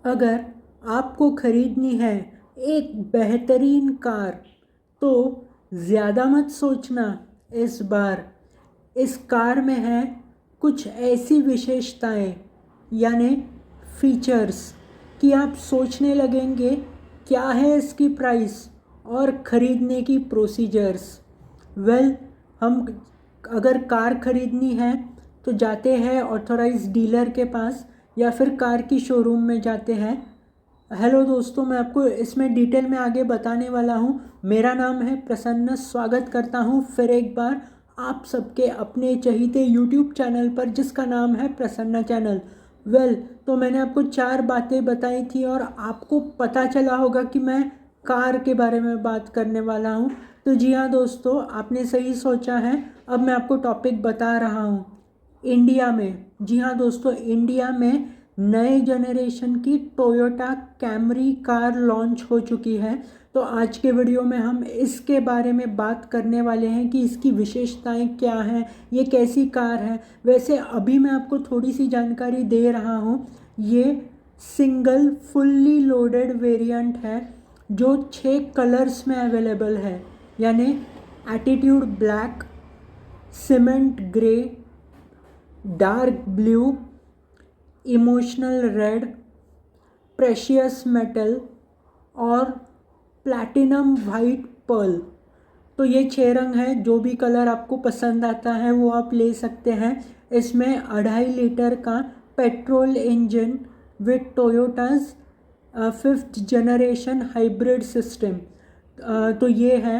अगर आपको ख़रीदनी है एक बेहतरीन कार तो ज़्यादा मत सोचना। इस बार इस कार में है कुछ ऐसी विशेषताएं यानी फीचर्स कि आप सोचने लगेंगे क्या है इसकी प्राइस और ख़रीदने की प्रोसीजर्स। हम अगर कार ख़रीदनी है तो जाते हैं ऑथोराइज डीलर के पास या फिर कार की शोरूम में जाते हैं। हेलो दोस्तों, मैं आपको इसमें डिटेल में आगे बताने वाला हूँ। मेरा नाम है प्रसन्न। स्वागत करता हूँ फिर एक बार आप सबके अपने चहीते यूट्यूब चैनल पर जिसका नाम है प्रसन्न चैनल। तो मैंने आपको 4 बातें बताई थी और आपको पता चला होगा कि मैं कार के बारे में बात करने वाला हूँ। तो जी हाँ दोस्तों, आपने सही सोचा है। अब मैं आपको टॉपिक बता रहा हूँ। इंडिया में, जी हाँ दोस्तों, इंडिया में नए जनरेशन की टोयोटा कैमरी कार लॉन्च हो चुकी है। तो आज के वीडियो में हम इसके बारे में बात करने वाले हैं कि इसकी विशेषताएं क्या हैं, ये कैसी कार है। वैसे अभी मैं आपको थोड़ी सी जानकारी दे रहा हूँ। ये सिंगल फुल्ली लोडेड वेरिएंट है जो 6 कलर्स में अवेलेबल है, यानी attitude black, cement grey, dark blue, emotional red, precious metal और प्लैटिनम वाइट पर्ल। तो ये 6 रंग हैं। जो भी कलर आपको पसंद आता है वो आप ले सकते हैं। इसमें 2.5 लीटर का petrol engine with Toyota's 5th generation hybrid system तो ये है।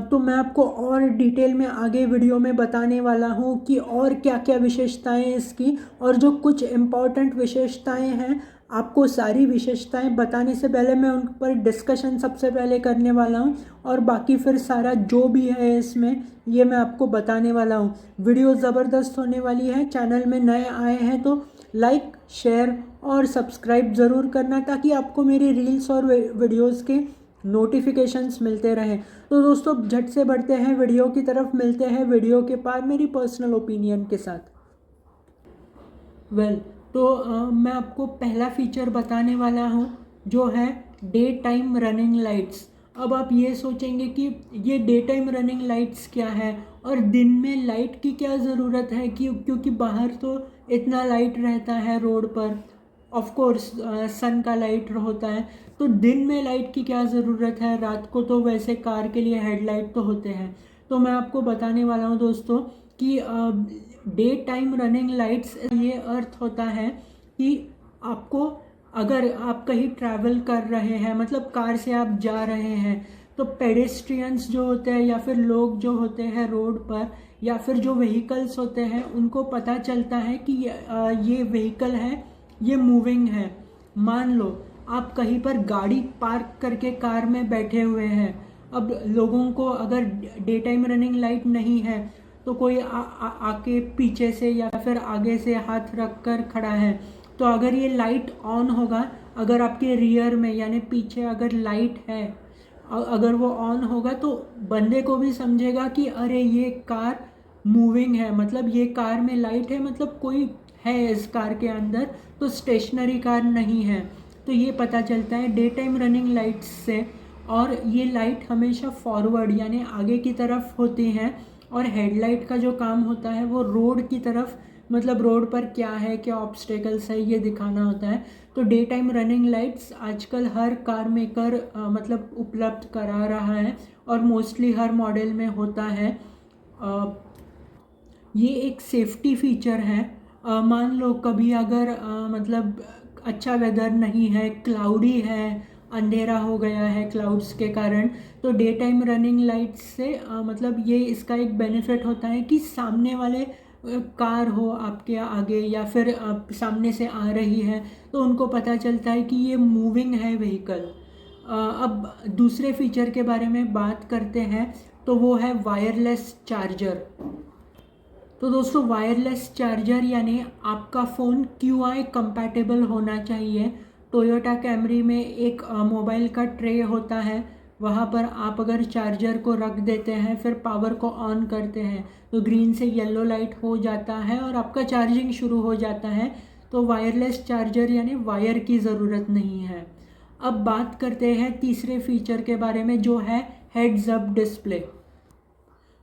तो मैं आपको और डिटेल में आगे वीडियो में बताने वाला हूँ कि और क्या क्या विशेषताएं इसकी, और जो कुछ इम्पॉर्टेंट विशेषताएं हैं आपको सारी विशेषताएं बताने से पहले मैं उन पर डिस्कशन सबसे पहले करने वाला हूं, और बाकी फिर सारा जो भी है इसमें ये मैं आपको बताने वाला हूं। वीडियो ज़बरदस्त होने वाली है। चैनल में नए आए हैं तो लाइक, शेयर और सब्सक्राइब ज़रूर करना ताकि आपको मेरी रील्स और वीडियोज़ के नोटिफिकेशंस मिलते रहें। तो दोस्तों झट से बढ़ते हैं वीडियो की तरफ। मिलते हैं वीडियो के पार मेरी पर्सनल ओपिनियन के साथ। मैं आपको पहला फीचर बताने वाला हूँ जो है डे टाइम रनिंग लाइट्स। अब आप ये सोचेंगे कि ये डे टाइम रनिंग लाइट्स क्या है और दिन में लाइट की क्या ज़रूरत है, क्योंकि बाहर तो इतना लाइट रहता है रोड पर। ऑफ कोर्स सन का लाइट होता है, तो दिन में लाइट की क्या ज़रूरत है। रात को तो वैसे कार के लिए हेडलाइट तो होते हैं। तो मैं आपको बताने वाला हूँ दोस्तों कि डे टाइम रनिंग लाइट्स ये अर्थ होता है कि आपको, अगर आप कहीं ट्रैवल कर रहे हैं, मतलब कार से आप जा रहे हैं, तो पेडेस्ट्रियंस जो होते हैं या फिर लोग जो होते हैं रोड पर या फिर जो व्हीकल्स होते हैं उनको पता चलता है कि ये व्हीकल है, ये मूविंग है। मान लो आप कहीं पर गाड़ी पार्क करके कार में बैठे हुए हैं। अब लोगों को अगर डे टाइम रनिंग लाइट नहीं है तो कोई आके पीछे से या फिर आगे से हाथ रख कर खड़ा है, तो अगर ये लाइट ऑन होगा, अगर आपके रियर में यानी पीछे अगर लाइट है, अगर वो ऑन होगा तो बंदे को भी समझेगा कि अरे ये कार मूविंग है, मतलब ये कार में लाइट है, मतलब कोई है इस कार के अंदर, तो स्टेशनरी कार नहीं है। तो ये पता चलता है डे टाइम रनिंग लाइट्स से। और ये लाइट हमेशा फॉरवर्ड यानी आगे की तरफ होती हैं, और हेडलाइट का जो काम होता है वो रोड की तरफ, मतलब रोड पर क्या है, क्या ऑब्स्टेकल्स है, ये दिखाना होता है। तो डे टाइम रनिंग लाइट्स आजकल हर कार मेकर मतलब उपलब्ध करा रहा है और मोस्टली हर मॉडल में होता है। ये एक सेफ्टी फीचर है। मान लो कभी अगर मतलब अच्छा वेदर नहीं है, क्लाउडी है, अंधेरा हो गया है क्लाउड्स के कारण, तो डे टाइम रनिंग लाइट्स से मतलब ये इसका एक बेनिफिट होता है कि सामने वाले कार हो आपके आगे या फिर सामने से आ रही है तो उनको पता चलता है कि ये मूविंग है व्हीकल। अब दूसरे फीचर के बारे में बात करते हैं तो वो है वायरलेस चार्जर। तो दोस्तों वायरलेस चार्जर यानी आपका फ़ोन QI कंपैटिबल होना चाहिए। टोयोटा कैमरी में एक मोबाइल का ट्रे होता है, वहाँ पर आप अगर चार्जर को रख देते हैं फिर पावर को ऑन करते हैं तो ग्रीन से येलो लाइट हो जाता है और आपका चार्जिंग शुरू हो जाता है। तो वायरलेस चार्जर यानी वायर की ज़रूरत नहीं है। अब बात करते हैं तीसरे फीचर के बारे में, जो है हेड्स अप डिस्प्ले।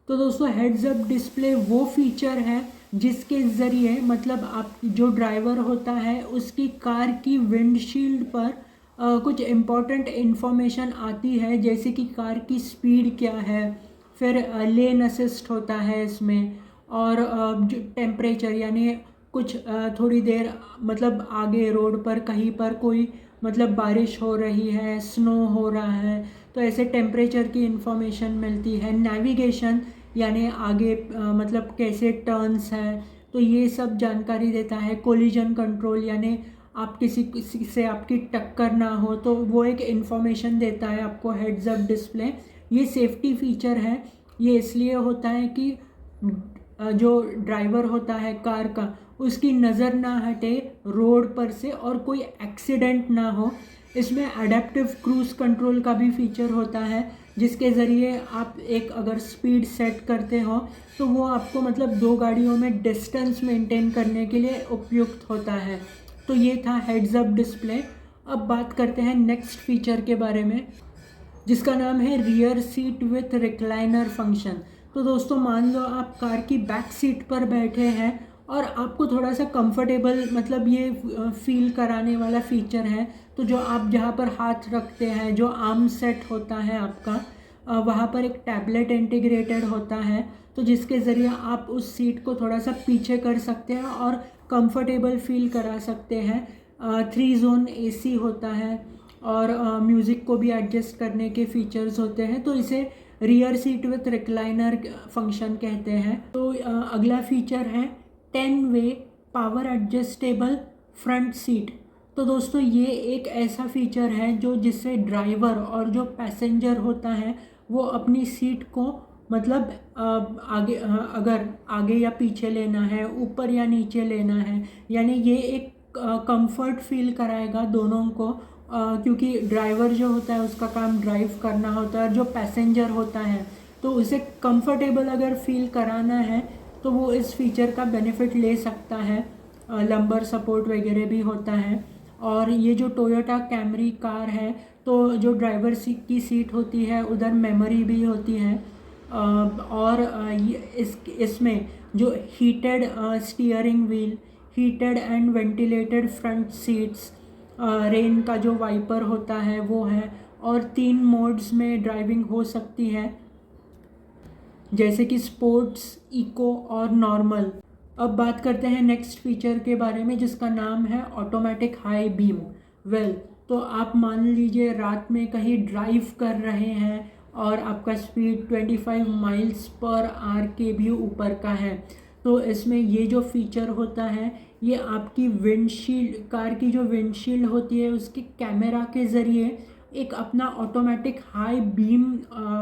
तो दोस्तों हेड्स अप डिस्प्ले वो फीचर है जिसके ज़रिए मतलब आप जो ड्राइवर होता है उसकी कार की विंडशील्ड पर कुछ इम्पॉर्टेंट इन्फॉर्मेशन आती है, जैसे कि कार की स्पीड क्या है, फिर लेन असिस्ट होता है इसमें, और जो टेम्परेचर यानी कुछ थोड़ी देर मतलब आगे रोड पर कहीं पर कोई मतलब बारिश हो रही है, स्नो हो रहा है, तो ऐसे टेम्परेचर की इंफॉर्मेशन मिलती है। नेविगेशन यानी आगे मतलब कैसे टर्न्स हैं, तो ये सब जानकारी देता है। कोलिजन कंट्रोल यानी आप किसी से आपकी टक्कर ना हो, तो वो एक इन्फॉर्मेशन देता है आपको हेड्स अप डिस्प्ले। ये सेफ्टी फीचर है, ये इसलिए होता है कि जो ड्राइवर होता है कार का, उसकी नज़र ना हटे रोड पर से और कोई एक्सीडेंट ना हो। इसमें अडेप्टिव क्रूज़ कंट्रोल का भी फीचर होता है, जिसके ज़रिए आप एक अगर स्पीड सेट करते हो तो वो आपको मतलब दो गाड़ियों में डिस्टेंस मेंटेन करने के लिए उपयुक्त होता है। तो ये था हेड्स अप डिस्प्ले। अब बात करते हैं नेक्स्ट फीचर के बारे में, जिसका नाम है rear seat with recliner function. तो दोस्तों मान लो आप कार की बैक सीट पर बैठे हैं और आपको थोड़ा सा कंफर्टेबल मतलब ये फील कराने वाला फीचर है। तो जो आप जहाँ पर हाथ रखते हैं, जो आर्म सेट होता है आपका, वहाँ पर एक टैबलेट इंटीग्रेटेड होता है, तो जिसके ज़रिए आप उस सीट को थोड़ा सा पीछे कर सकते हैं और कंफर्टेबल फील करा सकते हैं। 3 जोन एसी होता है और म्यूज़िक को भी एडजस्ट करने के फीचर्स होते हैं, तो इसे rear seat with recliner function कहते हैं। तो अगला फीचर है 10 वे पावर एडजस्टेबल फ्रंट सीट। तो दोस्तों ये एक ऐसा फीचर है जो जिससे ड्राइवर और जो पैसेंजर होता है वो अपनी सीट को मतलब आगे अगर आगे या पीछे लेना है, ऊपर या नीचे लेना है, यानी ये एक कंफर्ट फील कराएगा दोनों को, क्योंकि ड्राइवर जो होता है उसका काम ड्राइव करना होता है और जो पैसेंजर होता है तो उसे कंफर्टेबल अगर फील कराना है तो वो इस फीचर का बेनिफिट ले सकता है। लंबर सपोर्ट वगैरह भी होता है। और ये जो टोयोटा कैमरी कार है, तो जो ड्राइवर की सीट होती है उधर मेमोरी भी होती है, और इसमें जो heated steering wheel, heated and ventilated front seats, rain का जो वाइपर होता है वो है, और 3 मोड्स में ड्राइविंग हो सकती है, जैसे कि स्पोर्ट्स, इको और नॉर्मल। अब बात करते हैं नेक्स्ट फीचर के बारे में, जिसका नाम है ऑटोमेटिक हाई बीम। तो आप मान लीजिए रात में कहीं ड्राइव कर रहे हैं और आपका स्पीड 25 माइल्स पर आवर के भी ऊपर का है, तो इसमें ये जो फीचर होता है ये आपकी विंडशील्ड, कार की जो विंडशील्ड होती है उसके कैमरा के ज़रिए एक अपना ऑटोमेटिक हाई बीम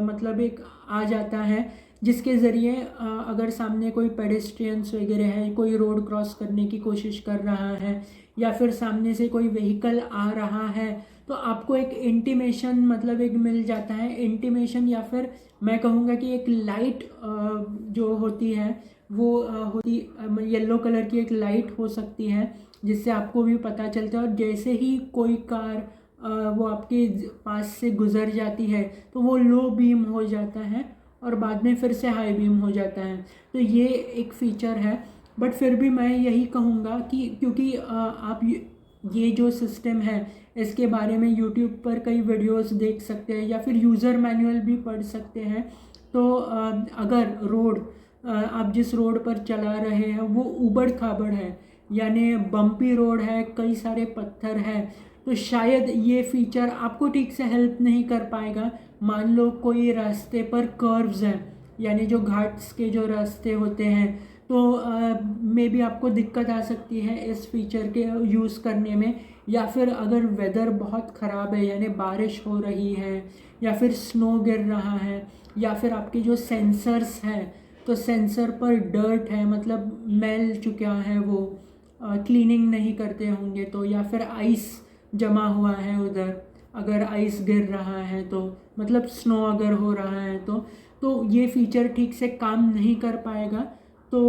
मतलब एक आ जाता है, जिसके ज़रिए अगर सामने कोई पेडेस्ट्रियंस वगैरह है, कोई रोड क्रॉस करने की कोशिश कर रहा है या फिर सामने से कोई व्हीकल आ रहा है, तो आपको एक इंटीमेशन मतलब एक मिल जाता है। इंटीमेशन या फिर मैं कहूँगा कि एक लाइट जो होती है वो होती येलो कलर की एक लाइट हो सकती है, जिससे आपको भी पता चलता है, और जैसे ही कोई कार वो आपके पास से गुज़र जाती है तो वो लो बीम हो जाता है और बाद में फिर से हाई बीम हो जाता है। तो ये एक फ़ीचर है, बट फिर भी मैं यही कहूँगा कि क्योंकि आप ये जो सिस्टम है इसके बारे में यूट्यूब पर कई वीडियोस देख सकते हैं या फिर यूज़र मैनुअल भी पढ़ सकते हैं। तो अगर रोड आप जिस रोड पर चला रहे हैं वो ऊबड़ खाबड़ है, यानी बम्पी रोड है, कई सारे पत्थर हैं, तो शायद ये फीचर आपको ठीक से हेल्प नहीं कर पाएगा। मान लो कोई रास्ते पर कर्व्स हैं, यानी जो घाट्स के जो रास्ते होते हैं, तो मे बी आपको दिक्कत आ सकती है इस फीचर के यूज़ करने में। या फिर अगर वेदर बहुत ख़राब है, यानी बारिश हो रही है या फिर स्नो गिर रहा है, या फिर आपके जो सेंसर्स हैं तो सेंसर पर डर्ट है, मतलब मैल चुका है, वो क्लीनिंग नहीं करते होंगे तो, या फिर आइस जमा हुआ है उधर, अगर आइस गिर रहा है तो मतलब स्नो अगर हो रहा है तो ये फीचर ठीक से काम नहीं कर पाएगा। तो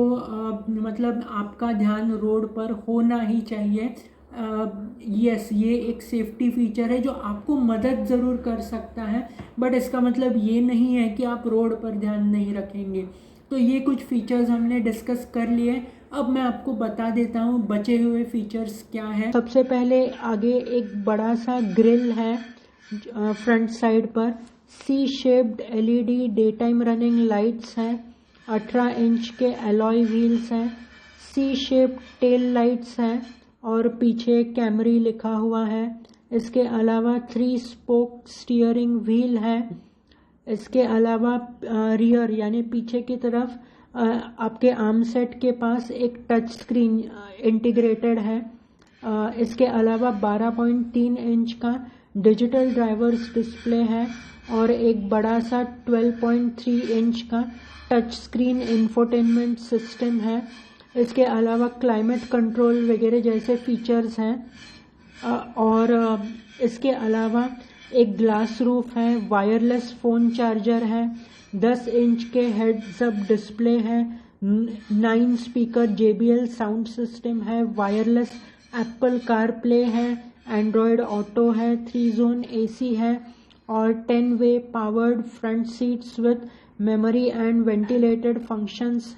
मतलब आपका ध्यान रोड पर होना ही चाहिए। यस, ये एक सेफ्टी फीचर है जो आपको मदद ज़रूर कर सकता है, बट इसका मतलब ये नहीं है कि आप रोड पर ध्यान नहीं रखेंगे। तो ये कुछ फीचर्स हमने डिस्कस कर लिए। अब मैं आपको बता देता हूँ बचे हुए फीचर्स क्या है। सबसे पहले आगे एक बड़ा सा ग्रिल है फ्रंट साइड पर। C shaped LED day time running lights हैं। 18 इंच के अलॉय व्हील्स हैं। सी शेप्ड टेल लाइट्स हैं और पीछे कैमरी लिखा हुआ है। इसके अलावा 3 स्पोक स्टीयरिंग व्हील है। इसके अलावा रियर यानी पीछे की तरफ आपके आर्म सेट के पास एक टच स्क्रीन इंटीग्रेटेड है। इसके अलावा 12.3 इंच का डिजिटल ड्राइवर्स डिस्प्ले है और एक बड़ा सा 12.3 इंच का टच स्क्रीन इंफोटेनमेंट सिस्टम है। इसके अलावा क्लाइमेट कंट्रोल वगैरह जैसे फीचर्स हैं और इसके अलावा एक ग्लास रूफ है, वायरलेस फ़ोन चार्जर है, 10 इंच के हेड्स अप डिस्प्ले है, 9 स्पीकर JBL साउंड सिस्टम है, वायरलेस एप्पल कार प्ले है, एंड्रॉयड ऑटो है, 3 जोन AC है और 10 way powered front seats with memory and ventilated functions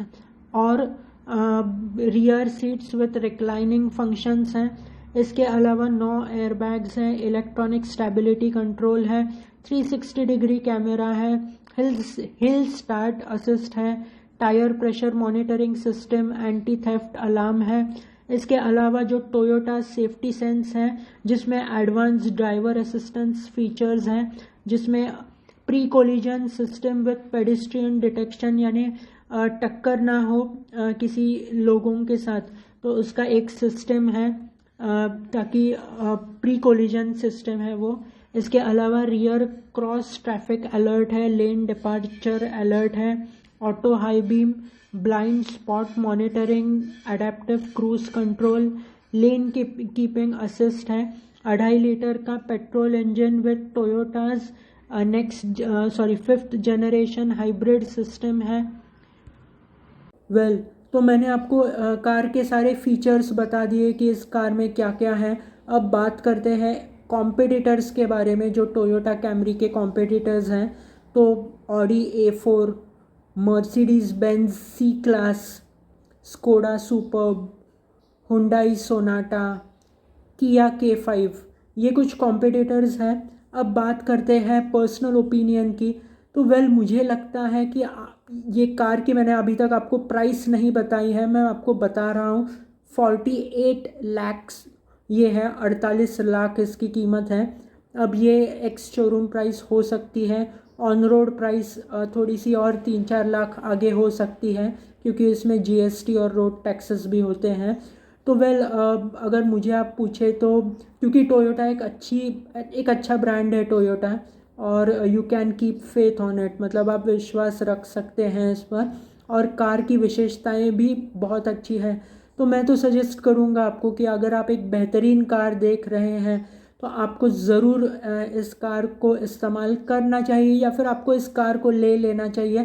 और rear seats with reclining functions हैं। इसके अलावा 9 एयरबैग्स हैं, इलेक्ट्रॉनिक स्टेबिलिटी कंट्रोल है, 360 डिग्री कैमरा है, हिल स्टार्ट असिस्ट है, tyre pressure monitoring system, anti theft alarm है। इसके अलावा जो टोयोटा सेफ्टी सेंस है जिसमें एडवांस ड्राइवर असिस्टेंस फीचर्स हैं, जिसमें pre collision system with pedestrian detection यानी टक्कर ना हो किसी लोगों के साथ, तो उसका एक सिस्टम है ताकि प्री कोलिजन सिस्टम है वो। इसके अलावा रियर क्रॉस ट्रैफिक अलर्ट है, लेन डिपार्चर अलर्ट है, auto high beam, blind spot monitoring, adaptive cruise control, lane keeping assist है। 2.5 लीटर का petrol engine with Toyota's fifth generation hybrid system है। तो मैंने आपको कार के सारे फीचर्स बता दिए कि इस कार में क्या क्या है। अब बात करते हैं कॉम्पिटिटर्स के बारे में, जो टोयोटा कैमरी के कॉम्पिटिटर्स हैं। तो Audi A4, Mercedes Benz C class, Skoda superb, Hyundai Sonata, किया K5, ये कुछ कॉम्पिटिटर्स हैं। अब बात करते हैं पर्सनल ओपिनियन की। तो मुझे लगता है कि ये कार की मैंने अभी तक आपको प्राइस नहीं बताई है, मैं आपको बता रहा हूँ। 48 लाख ये है, 48 लाख इसकी कीमत है। अब ये एक्स शोरूम प्राइस हो सकती है, ऑन रोड प्राइस थोड़ी सी और 3-4 लाख आगे हो सकती है क्योंकि इसमें GST और रोड टैक्सेस भी होते हैं। तो अगर मुझे आप पूछे तो क्योंकि टोयोटा एक अच्छा ब्रांड है टोयोटा, और you can keep faith on it, मतलब आप विश्वास रख सकते हैं इस पर, और कार की विशेषताएं भी बहुत अच्छी है। तो मैं तो सजेस्ट करूंगा आपको कि अगर आप एक बेहतरीन कार देख रहे हैं तो आपको ज़रूर इस कार को इस्तेमाल करना चाहिए या फिर आपको इस कार को ले लेना चाहिए।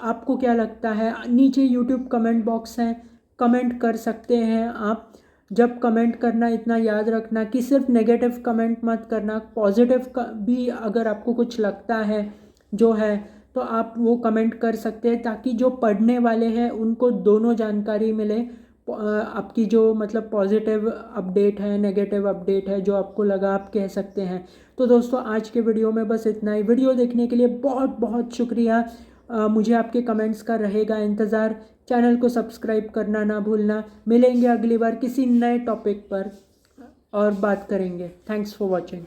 आपको क्या लगता है? नीचे यूट्यूब कमेंट बॉक्स है, कमेंट कर सकते हैं आप। जब कमेंट करना इतना याद रखना कि सिर्फ नेगेटिव कमेंट मत करना, पॉजिटिव भी अगर आपको कुछ लगता है जो है तो आप वो कमेंट कर सकते हैं, ताकि जो पढ़ने वाले हैं उनको दोनों जानकारी मिले। आपकी जो मतलब पॉजिटिव अपडेट है, नेगेटिव अपडेट है, जो आपको लगा आप कह सकते हैं। तो दोस्तों आज के वीडियो में बस इतना ही। वीडियो देखने के लिए बहुत बहुत शुक्रिया। मुझे आपके कमेंट्स का रहेगा इंतज़ार। चैनल को सब्सक्राइब करना ना भूलना। मिलेंगे अगली बार किसी नए टॉपिक पर और बात करेंगे। Thanks for watching.